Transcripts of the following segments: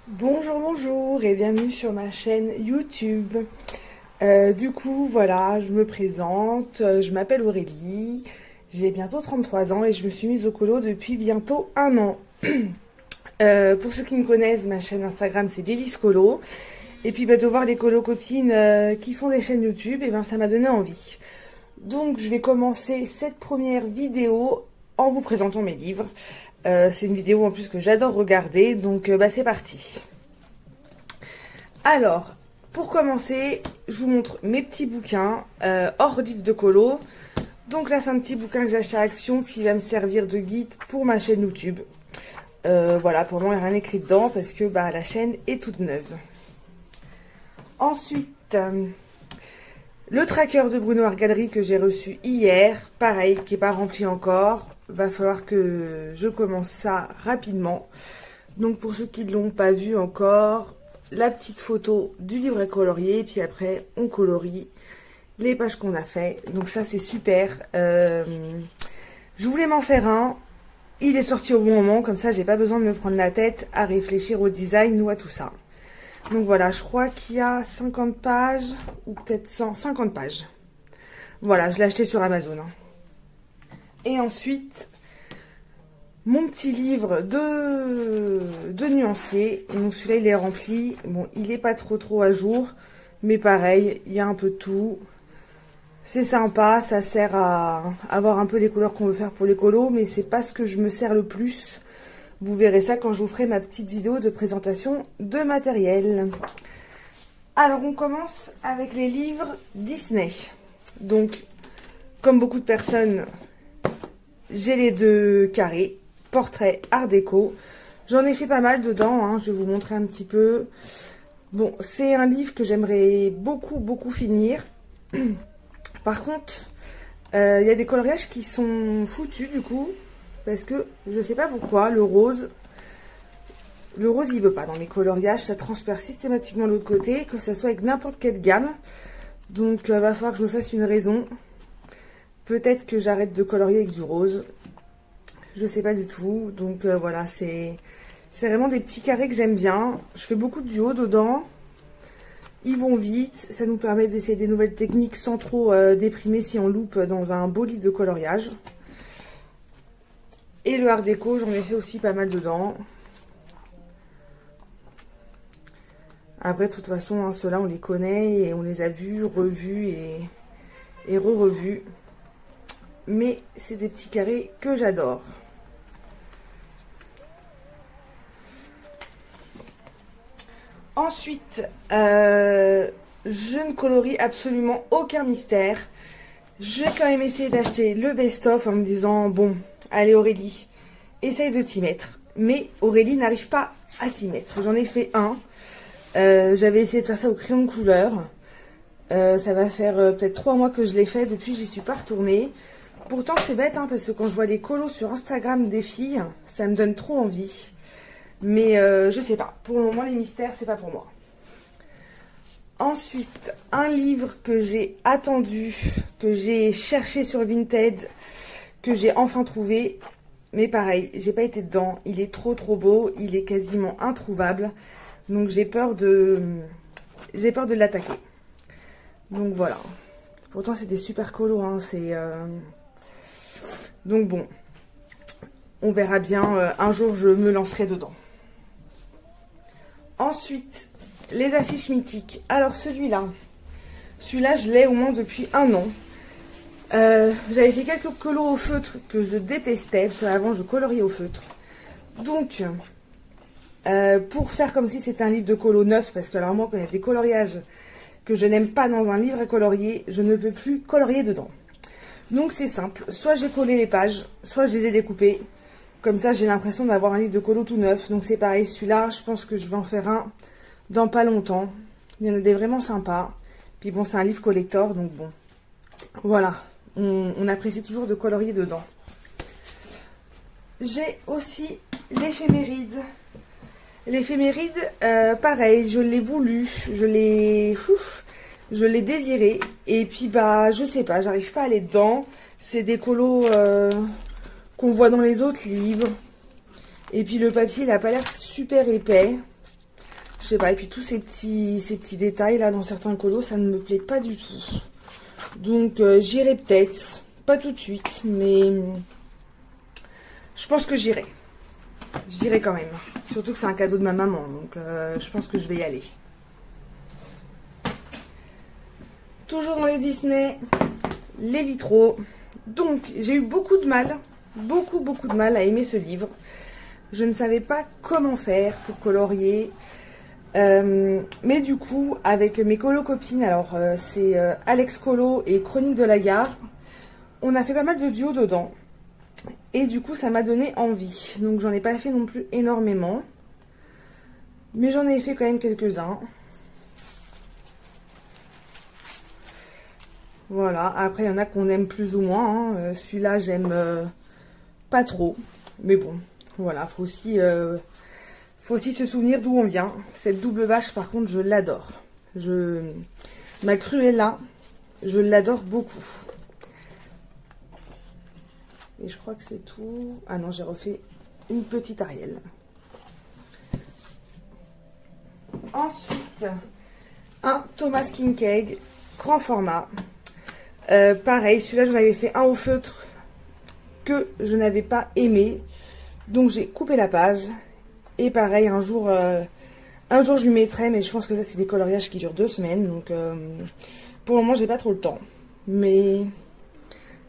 Bonjour, bonjour et bienvenue sur ma chaîne YouTube. Du coup, voilà, je me présente, je m'appelle Aurélie, j'ai bientôt 33 ans et je me suis mise au colo depuis bientôt un an. Pour ceux qui me connaissent, ma chaîne Instagram c'est Délice Colo. Et puis de voir des colo copines qui font des chaînes YouTube, et ben ça m'a donné envie. Donc je vais commencer cette première vidéo en vous présentant mes livres. C'est une vidéo en plus que j'adore regarder, donc c'est parti. Alors, pour commencer, je vous montre mes petits bouquins hors livre de colo. Donc là, c'est un petit bouquin que j'ai acheté à Action qui va me servir de guide pour ma chaîne YouTube. Voilà, pour moi, il n'y a rien écrit dedans parce que la chaîne est toute neuve. Ensuite, le tracker de Bruno Art Gallery que j'ai reçu hier, pareil, qui n'est pas rempli encore. Va falloir que je commence ça rapidement. Donc pour ceux qui ne l'ont pas vu encore, la petite photo du livret colorié, et puis après on colorie les pages qu'on a fait. Donc ça c'est super. Je voulais m'en faire un. Il est sorti au bon moment, comme ça j'ai pas besoin de me prendre la tête à réfléchir au design ou à tout ça. Donc voilà, je crois qu'il y a 50 pages, ou peut-être 150 pages. Voilà, je l'ai acheté sur Amazon. Et ensuite, mon petit livre de nuancier. Donc celui-là, il est rempli. Bon, il n'est pas trop à jour. Mais pareil, il y a un peu de tout. C'est sympa, ça sert à avoir un peu les couleurs qu'on veut faire pour les colos. Mais c'est pas ce que je me sers le plus. Vous verrez ça quand je vous ferai ma petite vidéo de présentation de matériel. Alors, on commence avec les livres Disney. Donc, comme beaucoup de personnes, j'ai les deux carrés, portrait art déco. J'en ai fait pas mal dedans, hein, je vais vous montrer un petit peu. Bon, c'est un livre que j'aimerais beaucoup finir. Par contre, il y a des coloriages qui sont foutus du coup. Parce que je sais pas pourquoi, le rose il veut pas dans mes coloriages, ça transperce systématiquement de l'autre côté, que ce soit avec n'importe quelle gamme. Donc va falloir que je me fasse une raison. Peut-être que j'arrête de colorier avec du rose. Je sais pas du tout. Donc voilà, c'est vraiment des petits carrés que j'aime bien. Je fais beaucoup de duos dedans. Ils vont vite. Ça nous permet d'essayer des nouvelles techniques sans trop déprimer si on loupe dans un beau livre de coloriage. Et le art déco, j'en ai fait aussi pas mal dedans. Après, de toute façon, hein, ceux-là, on les connaît et on les a vus, revus et re-revus. Mais c'est des petits carrés que j'adore. Ensuite, je ne colorie absolument aucun mystère. Je vais quand même essayer d'acheter le best-of en me disant, bon, allez Aurélie, essaye de t'y mettre. Mais Aurélie n'arrive pas à s'y mettre. J'en ai fait un. J'avais essayé de faire ça au crayon de couleur. Ça va faire peut-être 3 mois que je l'ai fait. Depuis, j'y suis pas retournée. Pourtant, c'est bête, hein, parce que quand je vois les colos sur Instagram des filles, ça me donne trop envie. Mais je sais pas. Pour le moment, les mystères, c'est pas pour moi. Ensuite, un livre que j'ai attendu, que j'ai cherché sur Vinted, que j'ai enfin trouvé. Mais pareil, j'ai pas été dedans. Il est trop beau. Il est quasiment introuvable. Donc j'ai peur de l'attaquer. Donc voilà. Pourtant, c'est des super colos. Hein, donc bon, on verra bien. Un jour, je me lancerai dedans. Ensuite, les affiches mythiques. Alors celui-là, je l'ai au moins depuis un an. J'avais fait quelques colos au feutre que je détestais, parce qu'avant je coloriais au feutre. Donc, pour faire comme si c'était un livre de colo neuf, parce que alors moi, quand il y a des coloriages que je n'aime pas dans un livre à colorier, je ne peux plus colorier dedans. Donc c'est simple, soit j'ai collé les pages, soit je les ai découpées. Comme ça, j'ai l'impression d'avoir un livre de colo tout neuf. Donc c'est pareil, celui-là, je pense que je vais en faire un dans pas longtemps. Il y en a des vraiment sympas. Puis bon, c'est un livre collector, donc bon. Voilà, on apprécie toujours de colorier dedans. J'ai aussi l'éphéméride. L'éphéméride, pareil, je l'ai voulu, je l'ai désiré. Et puis je sais pas, j'arrive pas à aller dedans. C'est des colos qu'on voit dans les autres livres. Et puis le papier, il a pas l'air super épais. Je sais pas, et puis tous ces petits détails là dans certains colos, ça ne me plaît pas du tout. Donc j'irai peut-être, pas tout de suite, mais je pense que j'irai. Je dirais quand même. Surtout que c'est un cadeau de ma maman, donc je pense que je vais y aller. Toujours dans les Disney, les vitraux. Donc j'ai eu beaucoup de mal, beaucoup de mal à aimer ce livre. Je ne savais pas comment faire pour colorier. Mais du coup, avec mes colo-copines, alors c'est Alex Colo et Chronique de la Gare, on a fait pas mal de duos dedans. Et du coup, ça m'a donné envie. Donc, j'en ai pas fait non plus énormément. Mais j'en ai fait quand même quelques-uns. Voilà. Après, il y en a qu'on aime plus ou moins. Hein. Celui-là, j'aime pas trop. Mais bon, voilà. Faut aussi se souvenir d'où on vient. Cette double vache, par contre, je l'adore. Ma Cruella, je l'adore beaucoup. Et je crois que c'est tout. Ah non, j'ai refait une petite Ariel. Ensuite, un Thomas Kincaid, grand format. Pareil, celui-là, j'en avais fait un au feutre que je n'avais pas aimé. Donc, j'ai coupé la page. Et pareil, un jour, je lui mettrai. Mais je pense que ça, c'est des coloriages qui durent 2 semaines. Donc, pour le moment, j'ai pas trop le temps. Mais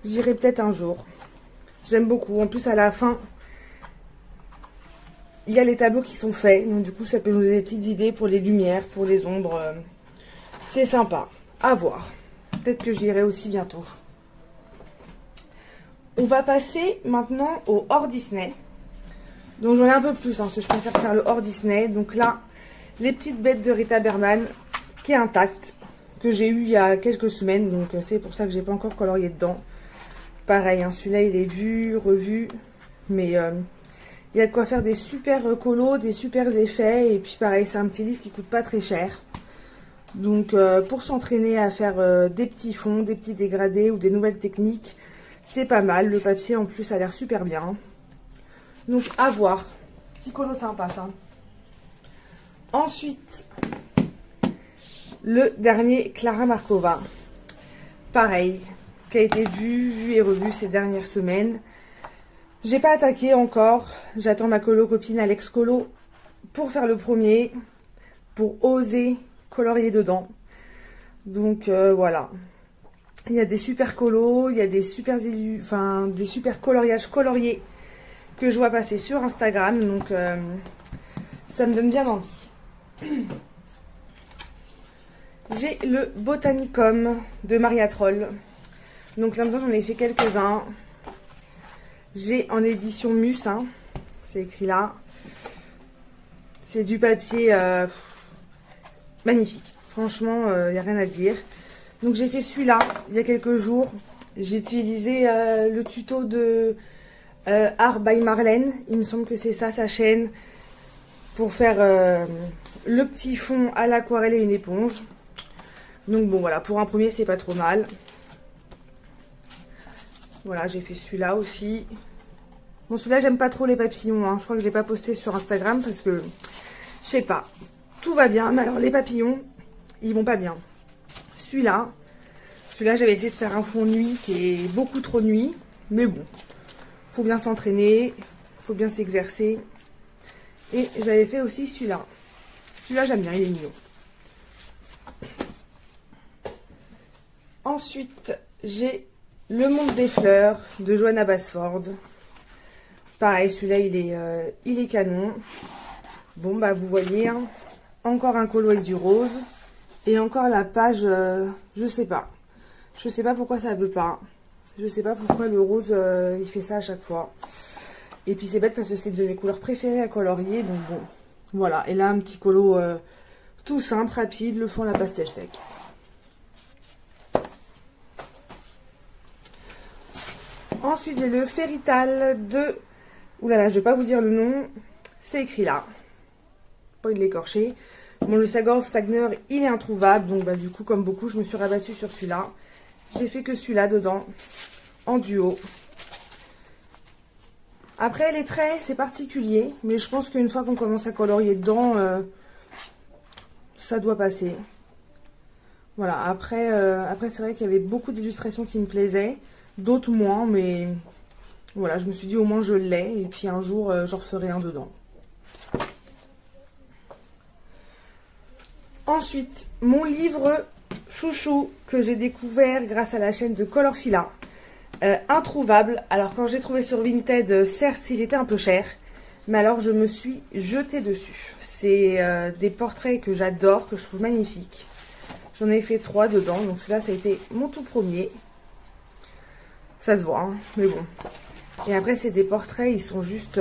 j'irai peut-être un jour. J'aime beaucoup. En plus, à la fin, il y a les tableaux qui sont faits. Donc, du coup, ça peut nous donner des petites idées pour les lumières, pour les ombres. C'est sympa. À voir. Peut-être que j'irai aussi bientôt. On va passer maintenant au hors Disney. Donc, j'en ai un peu plus, parce que je préfère faire le hors Disney. Donc là, les petites bêtes de Rita Berman, qui est intacte, que j'ai eu il y a quelques semaines. Donc, c'est pour ça que j'ai pas encore colorié dedans. Pareil, hein, celui-là, il est vu, revu. Mais il y a de quoi faire des super colos, des super effets. Et puis pareil, c'est un petit livre qui coûte pas très cher. Donc pour s'entraîner à faire des petits fonds, des petits dégradés ou des nouvelles techniques, c'est pas mal. Le papier en plus a l'air super bien. Donc à voir. Petit colo sympa ça. Ensuite, le dernier Clara Markova. Pareil, qui a été vu et revu ces dernières semaines. J'ai pas attaqué encore. J'attends ma colo-copine Alex Colo pour faire le premier, pour oser colorier dedans. Donc voilà. Il y a des super colos, il y a des super coloriages coloriés que je vois passer sur Instagram. Donc ça me donne bien envie. J'ai le Botanicum de Maria Troll. Donc là-dedans, j'en ai fait quelques-uns. J'ai en édition Mus, hein, c'est écrit là. C'est du papier magnifique. Franchement, il n'y a rien à dire. Donc j'ai fait celui-là il y a quelques jours. J'ai utilisé le tuto de Art by Marlène. Il me semble que c'est ça sa chaîne. Pour faire le petit fond à l'aquarelle et une éponge. Donc bon voilà, pour un premier c'est pas trop mal. Voilà, j'ai fait celui-là aussi. Bon, celui-là, j'aime pas trop les papillons. Hein. Je crois que je l'ai pas posté sur Instagram parce que, je sais pas, tout va bien. Mais alors, les papillons, ils vont pas bien. Celui-là, j'avais essayé de faire un fond nuit qui est beaucoup trop nuit. Mais bon, faut bien s'entraîner, faut bien s'exercer. Et j'avais fait aussi celui-là. Celui-là, j'aime bien, il est mignon. Ensuite, j'ai Le Monde des Fleurs de Johanna Basford. Pareil, celui-là, il est canon. Bon, bah, vous voyez, hein, encore un colo avec du rose. Et encore la page, je sais pas. Je sais pas pourquoi ça veut pas. Je sais pas pourquoi le rose, il fait ça à chaque fois. Et puis, c'est bête parce que c'est de mes couleurs préférées à colorier. Donc, bon, voilà. Et là, un petit colo tout simple, rapide, le fond, la pastel sec. Ensuite, j'ai le Férital de... Ouh là là, je vais pas vous dire le nom. C'est écrit là. Pas de l'écorcher. Bon, le Sagorf Sagner, il est introuvable. Donc, bah, du coup, comme beaucoup, je me suis rabattue sur celui-là. J'ai fait que celui-là dedans. En duo. Après, les traits, c'est particulier. Mais je pense qu'une fois qu'on commence à colorier dedans, ça doit passer. Voilà, après c'est vrai qu'il y avait beaucoup d'illustrations qui me plaisaient, d'autres moins, mais voilà, je me suis dit au moins je l'ai, et puis un jour j'en referai un dedans. Ensuite, mon livre chouchou que j'ai découvert grâce à la chaîne de Colorfila, Introuvable. Alors quand j'ai trouvé sur Vinted, certes il était un peu cher, mais alors je me suis jetée dessus. C'est des portraits que j'adore, que je trouve magnifiques. J'en ai fait 3 dedans, donc celui-là ça a été mon tout premier. Ça se voit, hein, mais bon. Et après c'est des portraits, ils sont juste...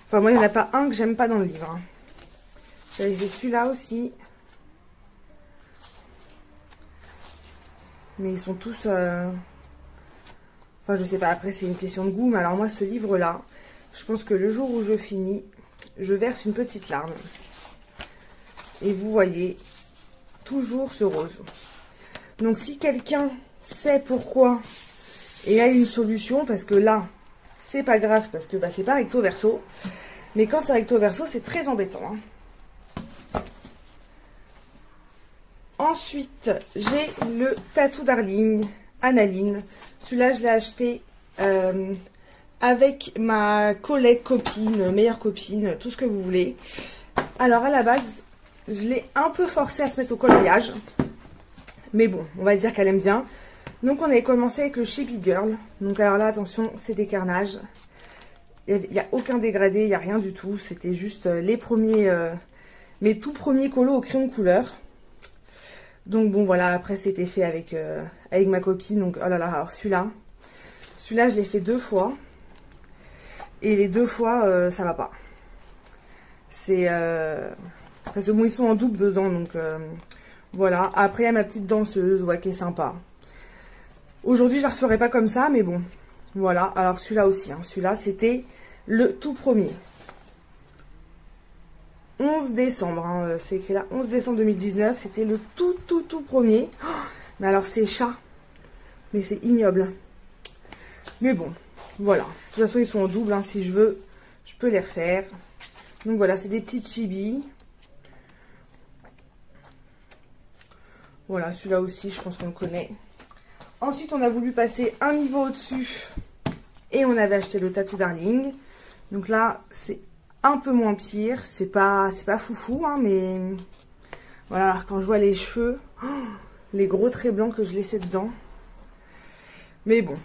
Enfin moi il n'y en a pas un que j'aime pas dans le livre. Hein. J'avais fait celui-là aussi. Mais ils sont tous... Enfin je sais pas, après c'est une question de goût, mais alors moi ce livre-là, je pense que le jour où je finis, je verse une petite larme. Et vous voyez... toujours ce rose. Donc si quelqu'un sait pourquoi et a une solution, parce que là c'est pas grave parce que bah, c'est pas recto verso, mais quand c'est recto verso c'est très embêtant. Hein. Ensuite j'ai le Tattoo Darling Analine. Celui-là je l'ai acheté avec ma collègue, copine, meilleure copine, tout ce que vous voulez. Alors à la base je l'ai un peu forcé à se mettre au coloriage. Mais bon, on va dire qu'elle aime bien. Donc on avait commencé avec le Chibi Girl. Donc alors là, attention, c'est des carnages. Il n'y a aucun dégradé, il n'y a rien du tout. C'était juste les premiers, mes tout premiers colos au crayon couleur. Donc bon, voilà, après c'était fait avec, avec ma copine. Donc oh là là, alors celui-là, je l'ai fait 2 fois. Et les 2 fois, ça va pas. C'est... parce que bon, ils sont en double dedans, donc voilà. Après, il y a ma petite danseuse, ouais, qui est sympa. Aujourd'hui, je la referai pas comme ça, mais bon. Voilà, alors celui-là aussi. Hein. Celui-là, c'était le tout premier. 11 décembre, hein, c'est écrit là, 11 décembre 2019. C'était le tout premier. Oh, mais alors, c'est chat. Mais c'est ignoble. Mais bon, voilà. De toute façon, ils sont en double. Hein. Si je veux, je peux les refaire. Donc voilà, c'est des petites chibis. Voilà, celui-là aussi, je pense qu'on le connaît. Ensuite, on a voulu passer un niveau au-dessus. Et on avait acheté le Tattoo Darling. Donc là, c'est un peu moins pire. C'est pas foufou, hein, mais... Voilà, quand je vois les cheveux, oh, les gros traits blancs que je laissais dedans. Mais bon,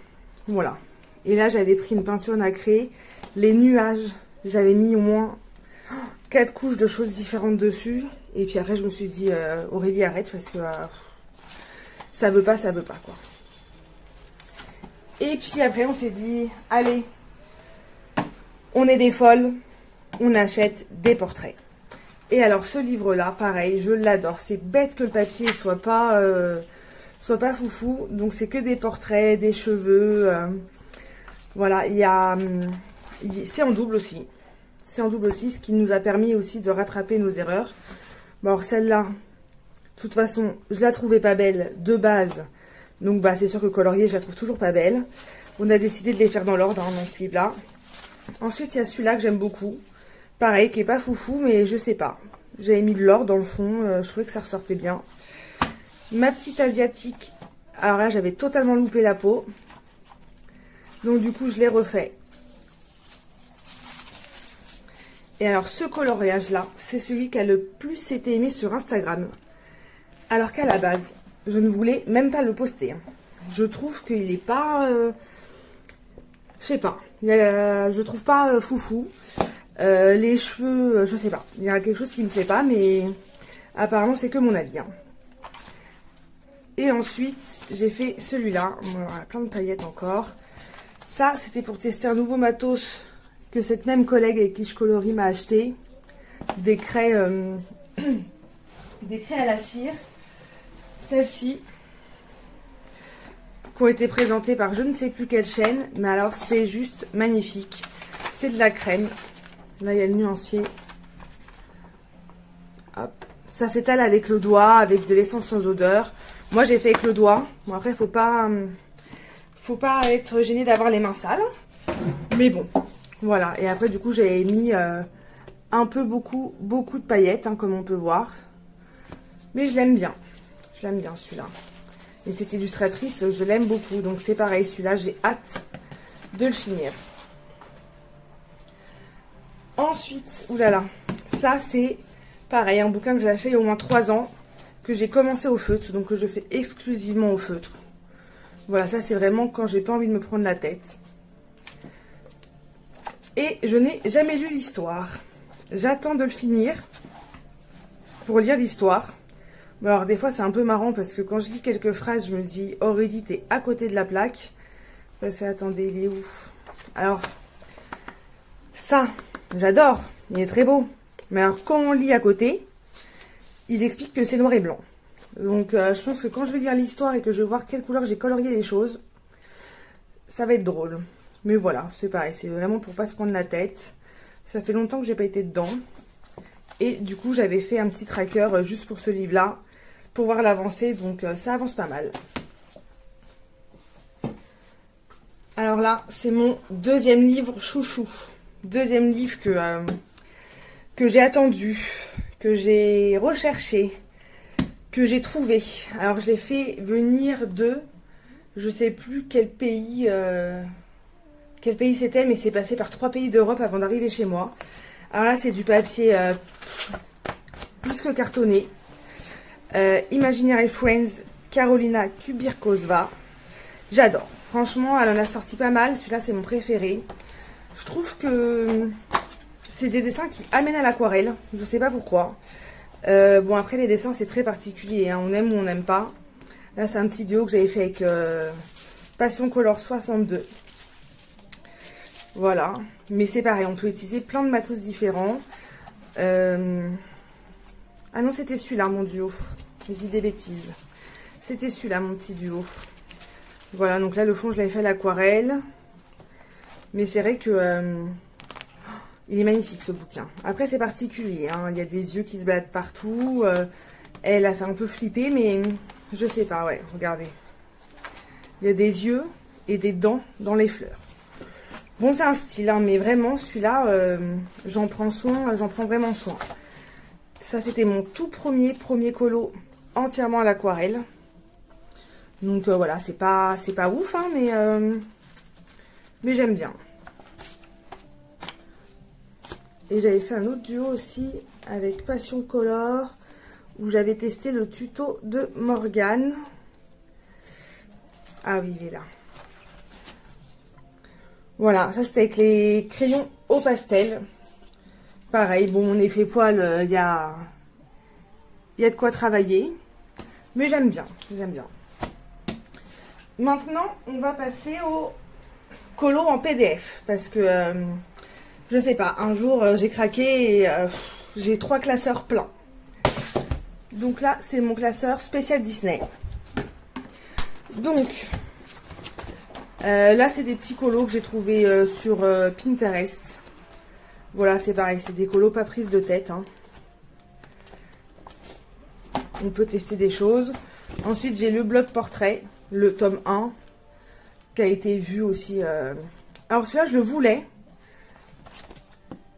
voilà. Et là, j'avais pris une peinture nacrée. Les nuages, j'avais mis au moins 4 couches de choses différentes dessus. Et puis après, je me suis dit, Aurélie, arrête, parce que ça veut pas, quoi. Et puis après, on s'est dit, allez, on est des folles, on achète des portraits. Et alors, ce livre-là, pareil, je l'adore. C'est bête que le papier soit pas foufou. Donc, c'est que des portraits, des cheveux. Voilà, il y a... c'est en double aussi. C'est en double aussi, ce qui nous a permis aussi de rattraper nos erreurs. Bon, alors celle-là, de toute façon, je la trouvais pas belle de base. Donc, bah, c'est sûr que colorier, je la trouve toujours pas belle. On a décidé de les faire dans l'ordre, hein, dans ce livre-là. Ensuite, il y a celui-là que j'aime beaucoup. Pareil, qui est pas foufou, mais je sais pas. J'avais mis de l'or dans le fond, je trouvais que ça ressortait bien. Ma petite asiatique. Alors là, j'avais totalement loupé la peau. Donc, du coup, je l'ai refait. Et alors, ce coloriage-là, c'est celui qui a le plus été aimé sur Instagram. Alors qu'à la base, je ne voulais même pas le poster. Hein. Je trouve qu'il n'est pas... je sais pas. Je trouve pas foufou. Les cheveux, je sais pas. Il y a quelque chose qui me plaît pas, mais apparemment, c'est que mon avis. Hein. Et ensuite, j'ai fait celui-là. Voilà, plein de paillettes encore. Ça, c'était pour tester un nouveau matos que cette même collègue avec qui je colorie m'a acheté. Des craies, des craies à la cire. Celles-ci, qui ont été présentées par je ne sais plus quelle chaîne. Mais alors, c'est juste magnifique. C'est de la crème. Là, il y a le nuancier. Hop. Ça s'étale avec le doigt, avec de l'essence sans odeur. Moi, j'ai fait avec le doigt. Bon, après, faut pas être gêné d'avoir les mains sales. Mais bon, voilà. Et après, du coup, j'avais mis un peu beaucoup de paillettes, hein, comme on peut voir. Mais je l'aime bien. Je l'aime bien celui-là. Et cette illustratrice, je l'aime beaucoup. Donc c'est pareil, celui-là, j'ai hâte de le finir. Ensuite, oulala, ça c'est pareil, un bouquin que j'ai acheté il y a au moins 3 ans, que j'ai commencé au feutre, donc que je fais exclusivement au feutre. Voilà, ça c'est vraiment quand j'ai pas envie de me prendre la tête. Et je n'ai jamais lu l'histoire. J'attends de le finir pour lire l'histoire. Bon, alors des fois c'est un peu marrant parce que quand je lis quelques phrases, je me dis Aurélie, t'es à côté de la plaque. Parce que attendez, il est où? Alors, ça, j'adore, il est très beau. Mais alors quand on lit à côté, ils expliquent que c'est noir et blanc. Donc je pense que quand je vais lire l'histoire et que je vais voir quelle couleur j'ai colorié les choses, ça va être drôle. Mais voilà, c'est pareil, c'est vraiment pour pas se prendre la tête. Ça fait longtemps que j'ai pas été dedans. Et du coup, j'avais fait un petit tracker juste pour ce livre-là, pour voir l'avancée. Donc ça avance pas mal. Alors là, c'est mon deuxième livre chouchou. Deuxième livre que j'ai attendu, que j'ai recherché, que j'ai trouvé. Alors je l'ai fait venir de, je sais plus quel pays c'était, mais c'est passé par 3 pays d'Europe avant d'arriver chez moi. Alors là c'est du papier plus que cartonné. Imaginary Friends, Carolina Kubirkova. J'adore. Franchement, elle en a sorti pas mal. Celui-là c'est mon préféré. Je trouve que c'est des dessins qui amènent à l'aquarelle. Je sais pas pourquoi. Bon, après, les dessins, c'est très particulier. Hein. On aime ou on n'aime pas. Là, c'est un petit duo que j'avais fait avec Passion Color 62. Voilà. Mais c'est pareil, on peut utiliser plein de matos différents. Ah non, c'était celui-là, mon duo. J'ai dit des bêtises. C'était celui-là, mon petit duo. Voilà, donc là, le fond, je l'avais fait à l'aquarelle. Mais c'est vrai que... il est magnifique, ce bouquin. Après, c'est particulier. Hein. Il y a des yeux qui se baladent partout. Elle a fait un peu flipper, mais je sais pas. Ouais, regardez. Il y a des yeux et des dents dans les fleurs. Bon, c'est un style, hein, mais vraiment, celui-là, j'en prends soin. J'en prends vraiment soin. Ça, c'était mon tout premier colo entièrement à l'aquarelle. Donc, voilà, c'est pas ouf, hein, mais j'aime bien. Et j'avais fait un autre duo aussi avec Passion Color où j'avais testé le tuto de Morgane. Ah oui, il est là. Voilà, ça c'était avec les crayons au pastel. Pareil, bon, mon effet poil, il y a de quoi travailler. Mais j'aime bien, j'aime bien. Maintenant, on va passer au colo en PDF. Parce que... je sais pas, un jour j'ai craqué et j'ai 3 classeurs pleins. Donc là, c'est mon classeur spécial Disney. Donc, là, c'est des petits colos que j'ai trouvés sur Pinterest. Voilà, c'est pareil, c'est des colos pas prises de tête. Hein. On peut tester des choses. Ensuite, j'ai le bloc portrait, le tome 1, qui a été vu aussi. Alors celui-là, je le voulais.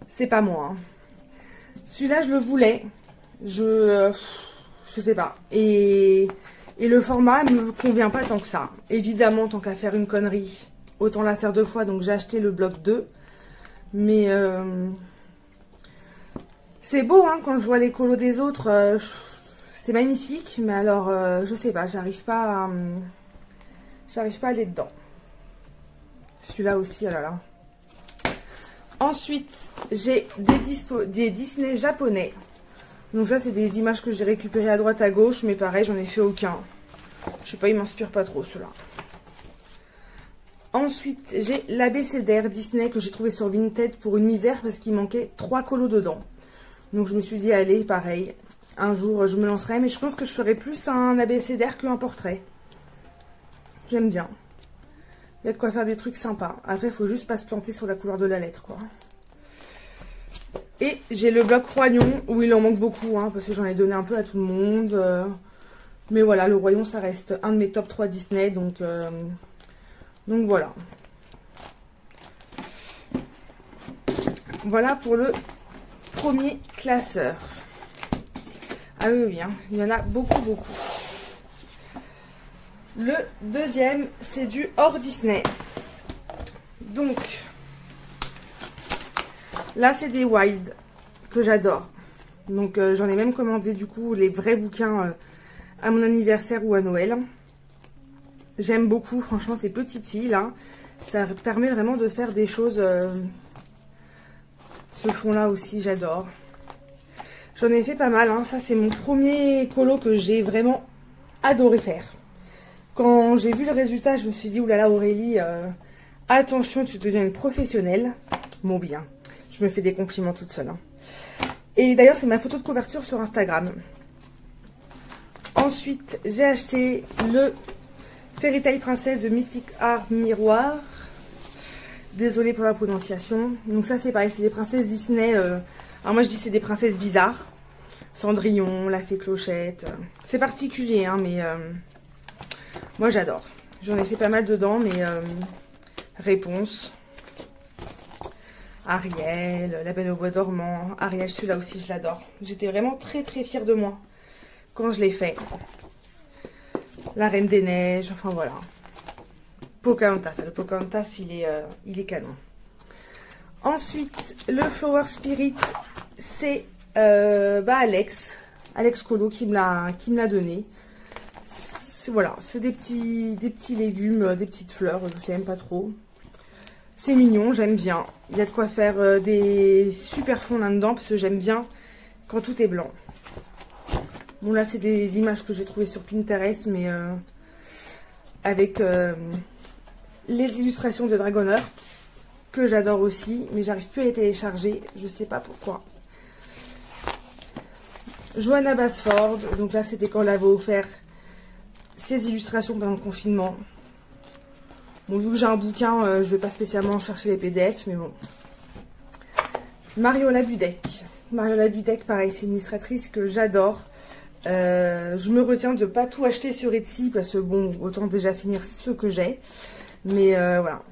C'est pas moi. Hein. Celui-là, je le voulais. Je sais pas. Et le format me convient pas tant que ça. Évidemment, tant qu'à faire une connerie, autant la faire 2 fois. Donc, j'ai acheté le bloc 2. Mais c'est beau, hein, quand je vois les colos des autres. C'est magnifique. Mais alors, je sais pas. J'arrive pas à aller dedans. Celui-là aussi, oh là là. Ensuite, j'ai des Disney japonais. Donc ça, c'est des images que j'ai récupérées à droite à gauche. Mais pareil, j'en ai fait aucun. Je sais pas, ils m'inspirent pas trop, ceux-là. Ensuite, j'ai l'abécédaire Disney que j'ai trouvé sur Vinted pour une misère parce qu'il manquait 3 colos dedans. Donc je me suis dit, allez, pareil. Un jour, je me lancerai. Mais je pense que je ferai plus un abécédaire qu'un portrait. J'aime bien. Il y a de quoi faire des trucs sympas. Après, il faut juste pas se planter sur la couleur de la lettre, quoi. Et j'ai le bloc Roi Lion, où il en manque beaucoup, hein, parce que j'en ai donné un peu à tout le monde. Mais voilà, le Roi Lion, ça reste un de mes top 3 Disney, donc voilà. Voilà pour le premier classeur. Ah oui, oui, hein, il y en a beaucoup, beaucoup. Le deuxième, c'est du hors Disney. Donc, là, c'est des Wild que j'adore. Donc, j'en ai même commandé, du coup, les vrais bouquins à mon anniversaire ou à Noël. J'aime beaucoup, franchement, ces petites filles, là. Ça permet vraiment de faire des choses... ce fond-là aussi, j'adore. J'en ai fait pas mal, hein. Ça, c'est mon premier colo que j'ai vraiment adoré faire. Quand j'ai vu le résultat, je me suis dit, oulala Aurélie, attention, tu deviens une professionnelle. Bon bien, je me fais des compliments toute seule. Hein. Et d'ailleurs, c'est ma photo de couverture sur Instagram. Ensuite, j'ai acheté le Fairy Tail Princesse de Mystic Art Miroir. Désolée pour la prononciation. Donc ça, c'est pareil, c'est des princesses Disney. Alors moi, je dis c'est des princesses bizarres. Cendrillon, la fée Clochette. C'est particulier, hein, mais... moi j'adore. J'en ai fait pas mal dedans, mais Réponse, Ariel, La Belle au Bois dormant. Ariel, celui-là aussi je l'adore. J'étais vraiment très très fière de moi quand je l'ai fait. La Reine des Neiges, enfin voilà. Pocahontas, le Pocahontas il est canon. Ensuite, le Flower Spirit, c'est Alex Colo qui me l'a donné. Voilà, c'est des petits légumes, des petites fleurs, je sais même pas trop. C'est mignon, j'aime bien. Il y a de quoi faire des super fonds là-dedans, parce que j'aime bien quand tout est blanc. Bon, là, c'est des images que j'ai trouvées sur Pinterest, mais avec les illustrations de Dragonheart, que j'adore aussi, mais j'arrive plus à les télécharger, je sais pas pourquoi. Johanna Basford, donc là, c'était quand on l'avait offert. Ces illustrations pendant le confinement. Bon, vu que j'ai un bouquin, je vais pas spécialement chercher les PDF, mais bon. Mariola Budek. Mariola Budek, pareil, c'est une illustratrice que j'adore. Je me retiens de pas tout acheter sur Etsy, parce que bon, autant déjà finir ce que j'ai. Mais voilà.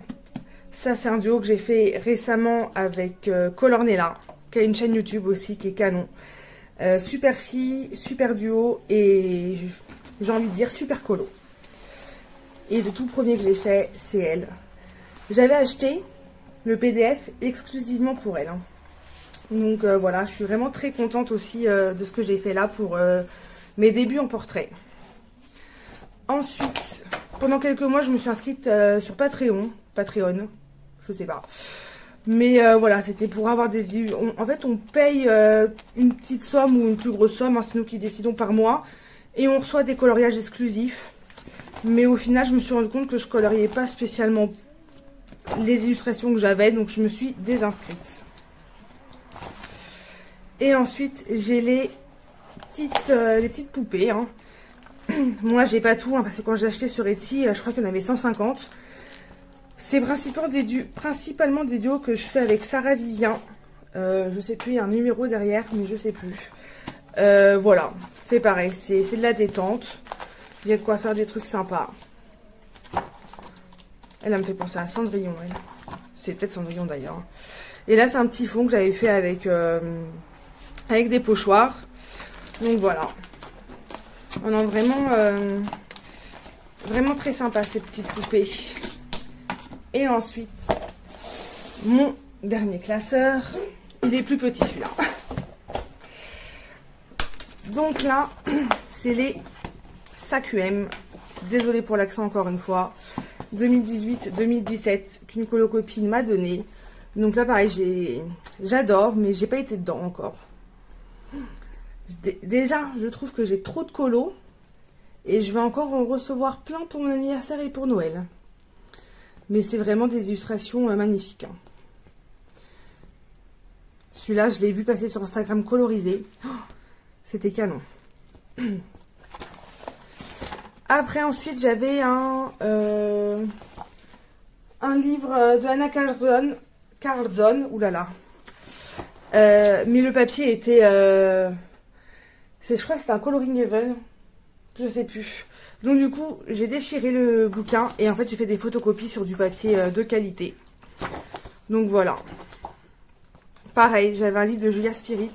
Ça, c'est un duo que j'ai fait récemment avec Colornella, qui a une chaîne YouTube aussi, qui est canon. Super fille, super duo, et... j'ai envie de dire super colo. Et le tout premier que j'ai fait, c'est elle. J'avais acheté le PDF exclusivement pour elle. Hein. Donc voilà, je suis vraiment très contente aussi de ce que j'ai fait là pour mes débuts en portrait. Ensuite, pendant quelques mois, je me suis inscrite sur Patreon, je sais pas. Mais voilà, c'était pour avoir des... en fait, on paye une petite somme ou une plus grosse somme, hein, c'est nous qui décidons par mois. Et on reçoit des coloriages exclusifs. Mais au final, je me suis rendu compte que je coloriais pas spécialement les illustrations que j'avais. Donc, je me suis désinscrite. Et ensuite, j'ai les petites poupées. Hein. Moi, j'ai pas tout. Hein, parce que quand j'ai acheté sur Etsy, je crois qu'il y en avait 150. C'est principalement des duos que je fais avec Sarah Vivien. Je sais plus, il y a un numéro derrière, mais je sais plus. Voilà, c'est pareil, c'est de la détente. Il y a de quoi faire des trucs sympas. Elle me fait penser à Cendrillon, elle. C'est peut-être Cendrillon d'ailleurs. Et là, c'est un petit fond que j'avais fait avec des pochoirs. Donc voilà. On a vraiment très sympa ces petites poupées. Et ensuite, mon dernier classeur. Il est plus petit celui-là. Donc là, c'est les SAQM. Désolée pour l'accent encore une fois. 2018-2017 qu'une colocopine m'a donné. Donc là, pareil, j'adore, mais j'ai pas été dedans encore. Déjà, je trouve que j'ai trop de colos. Et je vais encore en recevoir plein pour mon anniversaire et pour Noël. Mais c'est vraiment des illustrations magnifiques. Hein. Celui-là, je l'ai vu passer sur Instagram colorisé. Oh, c'était canon. Après, ensuite, j'avais un livre de Anna Carlzon. Oulala. Mais le papier était... je crois que c'était un coloring even. Je sais plus. Donc du coup, j'ai déchiré le bouquin. Et en fait, j'ai fait des photocopies sur du papier de qualité. Donc voilà. pareil, j'avais un livre de Julia Spirit.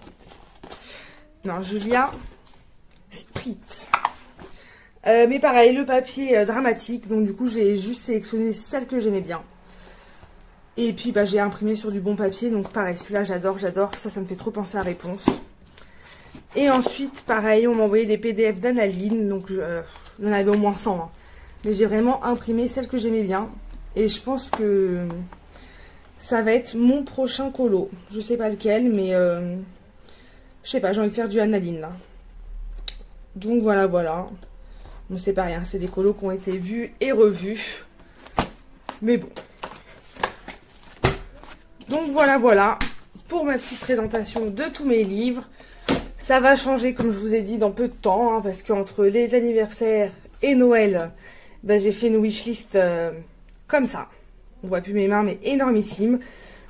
Non, Julia Sprit. Mais pareil, le papier dramatique. Donc du coup, j'ai juste sélectionné celle que j'aimais bien. Et puis bah, j'ai imprimé sur du bon papier. Donc pareil, celui-là j'adore, j'adore. Ça me fait trop penser à Réponse. Et ensuite, pareil, on m'a envoyé des PDF d'Analine. Donc il y en avait au moins 100. Hein. Mais j'ai vraiment imprimé celle que j'aimais bien. Et je pense que ça va être mon prochain colo. Je sais pas lequel, mais je sais pas, j'ai envie de faire du Analine là. Donc voilà, voilà. Bon, c'est pas rien, c'est des colos qui ont été vus et revus. Mais bon. Donc voilà, voilà. Pour ma petite présentation de tous mes livres. Ça va changer, comme je vous ai dit, dans peu de temps. Hein, parce qu'entre les anniversaires et Noël, ben, j'ai fait une wishlist comme ça. On voit plus mes mains, mais énormissime.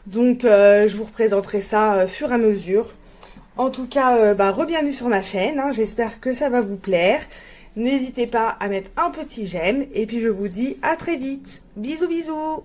Donc je vous représenterai ça fur et à mesure. En tout cas, re-bienvenue sur ma chaîne. Hein, j'espère que ça va vous plaire. N'hésitez pas à mettre un petit j'aime. Et puis je vous dis à très vite. Bisous, bisous.